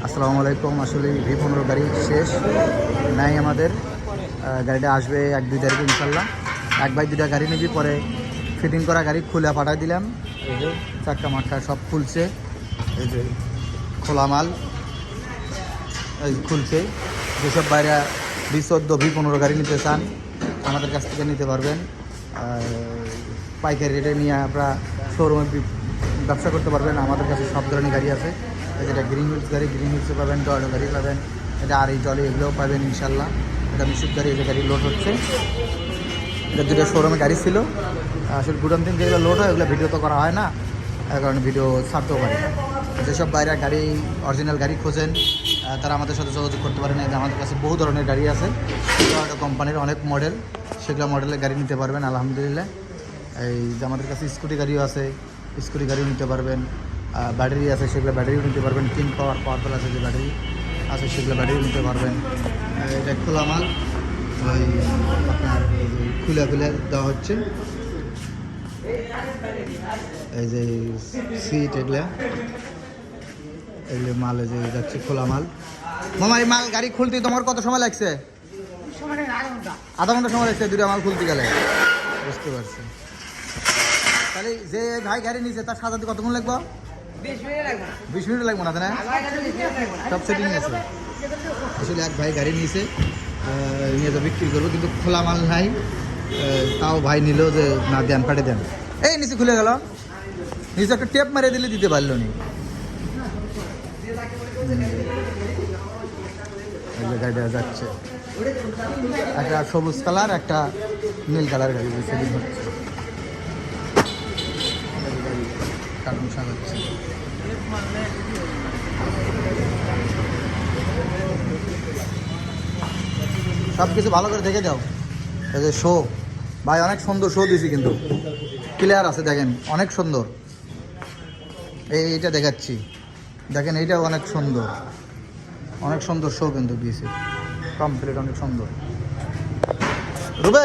আসসালামু আলাইকুম। আসলে V15 গাড়ি শেষ নাই আমাদের। গাড়িটা আসবে 1-2 তারিখে ইনশাল্লাহ। 1/2টা গাড়ি নিবি, পরে ফিটিং করা গাড়ি খুলে পাঠাই দিলাম। এই যে চাক্কা মাক্কা সব খুলছে, এই যে খোলা মাল এই খুলছে। যেসব বাইরে V14 V15 গাড়ি নিতে চান আমাদের কাছ থেকে নিতে পারবেন। পাইকারি রেটে নিয়ে আপনারা শোরুমে ব্যবসা করতে পারবেন। আমাদের কাছে সব ধরনের গাড়ি আছে। যেটা গ্রিন হিলস গাড়ি, গ্রিন হিলসে পাবেন, টয়টো গাড়ি পাবেন, এটা আর এই টলি এগুলোও পাবেন ইনশাল্লাহ। এটা মিশুক গাড়ি, এই যে গাড়ি লোড হচ্ছে। এটা দুটো শোরুমে গাড়ি ছিল, আসলে গুডাউন থেকে যেগুলো লোড হয় ওগুলো ভিডিও তো করা হয় না, এর কারণে ভিডিও ছাড়তেও পারি না। যেসব বাইরে গাড়ি অরিজিনাল গাড়ি খোঁজেন তারা আমাদের সাথে যোগাযোগ করতে পারেন। এই যে আমাদের কাছে বহু ধরনের গাড়ি আছে, টয়টো কোম্পানির অনেক মডেল, সেগুলো মডেলের গাড়ি নিতে পারবেন আলহামদুলিল্লাহ। এই যে আমাদের কাছে স্কুটি গাড়িও আছে, স্কুটি গাড়িও নিতে পারবেন। ব্যাটারি আছে, সেগুলো ব্যাটারিও নিতে পারবেন। কিং পাওয়ারফুল আছে, যে ব্যাটারি আছে সেগুলো ব্যাটারিও নিতে পারবেন। এটা খোলা মাল, ওই আপনার খুলে দেওয়া হচ্ছে। এই যে সিট এগুলো মাল, এই যে যাচ্ছে খোলা মাল। মামা এই মাল গাড়ি খুলতে তোমার কত সময় লাগছে? আধা ঘন্টা সময় লাগছে দুটো মাল খুলতে গেলে। বুঝতে পারছি। তাহলে যে ভাই গাড়ি নিয়েছে তার সাজাতে কতক্ষণ লাগবে? 20 মিনিট লাগবে না, তাই না? সব সেটিং আছে। আসলে এক ভাই গাড়ি নিয়েছে, নিয়ে তো বিক্রি করবো, কিন্তু খোলা মাল নাই। তাও ভাই নিল যে না, দেন পাঠিয়ে দেন। এই নিচে খুলে গেল, নিচে একটা টেপ মারিয়ে দিলে দিতে পারলো নি। গাড়িটা যাচ্ছে, একটা সবুজ কালার, একটা নীল কালার গাড়ি সেটিং হচ্ছে। কার্টুন সাজাচ্ছে। সব কিছু ভালো করে দেখে দাও। এই যে শো ভাই, অনেক সুন্দর শো দিয়েছি, কিন্তু ক্লিয়ার আছে, দেখেন অনেক সুন্দর। এইটা দেখাচ্ছি, দেখেন এইটাও অনেক সুন্দর, অনেক সুন্দর শো কিন্তু দিয়েছি, কমপ্লিট অনেক সুন্দর। রুবে